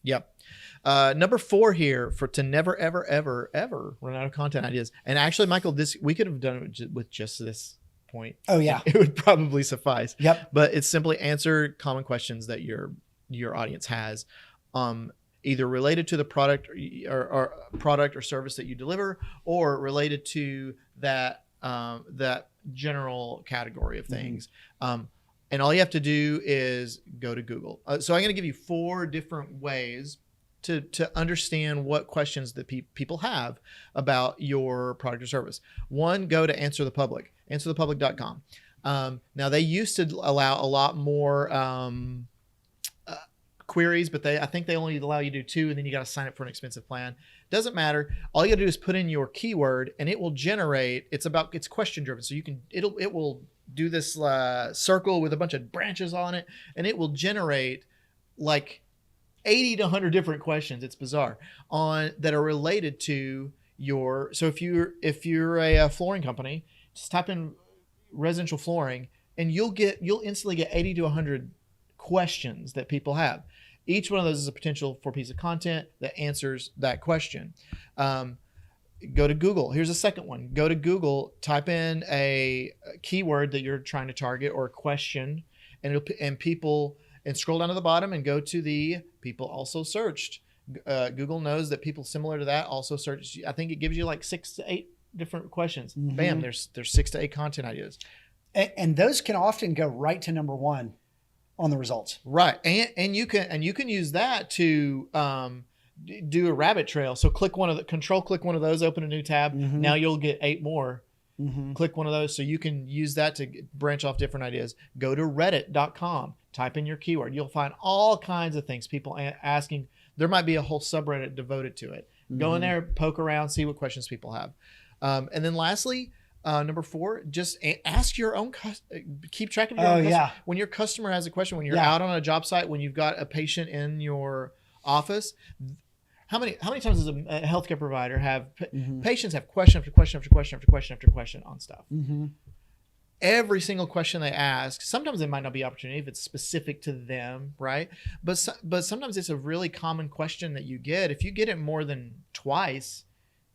Yep. Number 4 here to never, ever, ever, ever run out of content ideas. And actually, Michael, we could have done it with just this point. Oh yeah. It would probably suffice. Yep. But it's simply answer common questions that your audience has, either related to the product or service that you deliver, or related to that general category of things. And all you have to do is go to Google. So I'm going to give you 4 different ways to understand what questions that people have about your product or service. 1, go to Answer the Public, answerthepublic.com. Now, they used to allow a lot more queries, but I think they only allow you to do 2, and then you got to sign up for an expensive plan. Doesn't matter. All you got to do is put in your keyword, and it will generate. It's question driven, so it will do this circle with a bunch of branches on it, and it will generate like 80 to 100 different questions. It's bizarre that are related to your. So if you're a flooring company, just type in residential flooring, and you'll instantly get 80 to 100 questions that people have. Each one of those is a potential for a piece of content that answers that question. Go to Google. Here's a second one. Go to Google, type in a keyword that you're trying to target or a question, and scroll down to the bottom and go to the people also searched. Google knows that people similar to that also search. I think it gives you like 6 to 8 different questions. Bam, there's 6 to 8 content ideas. And those can often go right to number 1 on the results. Right. And you can use that to do a rabbit trail. So click one of those, open a new tab. Now you'll get 8 more. Click one of those. So you can use that to branch off different ideas. Go to reddit.com, type in your keyword. You'll find all kinds of things. People asking, there might be a whole subreddit devoted to it. Go in there, poke around, see what questions people have. And then lastly, number 4, just ask your own, keep track of your own customer. When your customer has a question, when you're out on a job site, when you've got a patient in your office, how many times does a healthcare provider have patients have question after question after question after question after question on stuff? Every single question they ask, sometimes it might not be opportunity if it's specific to them, right? But sometimes it's a really common question that you get. If you get it more than twice,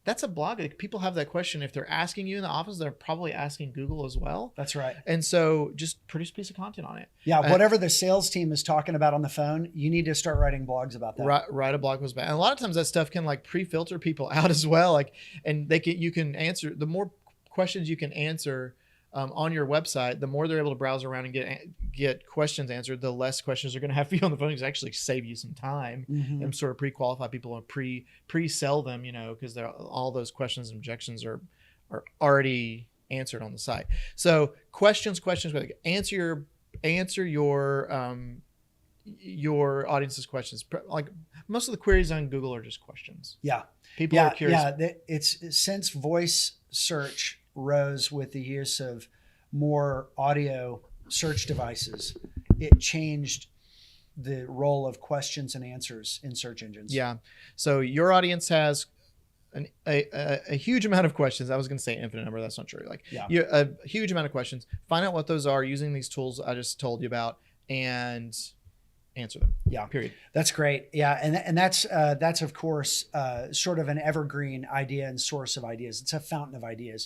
that's a blog. People have that question. If they're asking you in the office, they're probably asking Google as well. That's right. And so just produce a piece of content on it. Yeah. Whatever the sales team is talking about on the phone, you need to start writing blogs about that. Write a blog post about it. And a lot of times that stuff can like pre-filter people out as well. And you can answer, the more questions you can answer on your website, the more they're able to browse around and get questions answered, the less questions they're going to have for you on the phone. It's actually save you some time and sort of pre-qualify people and pre-sell them, because all those questions and objections are already answered on the site. So questions, answer your audience's questions. Like most of the queries on Google are just questions. Yeah. People are curious. Yeah. It's since voice search rose with the use of more audio search devices, it changed the role of questions and answers in search engines. Yeah. So your audience has a huge amount of questions. I was going to say infinite number. That's not true. A huge amount of questions. Find out what those are using these tools I just told you about and answer them. Yeah. Period. That's great. Yeah. And that's of course, sort of an evergreen idea and source of ideas. It's a fountain of ideas.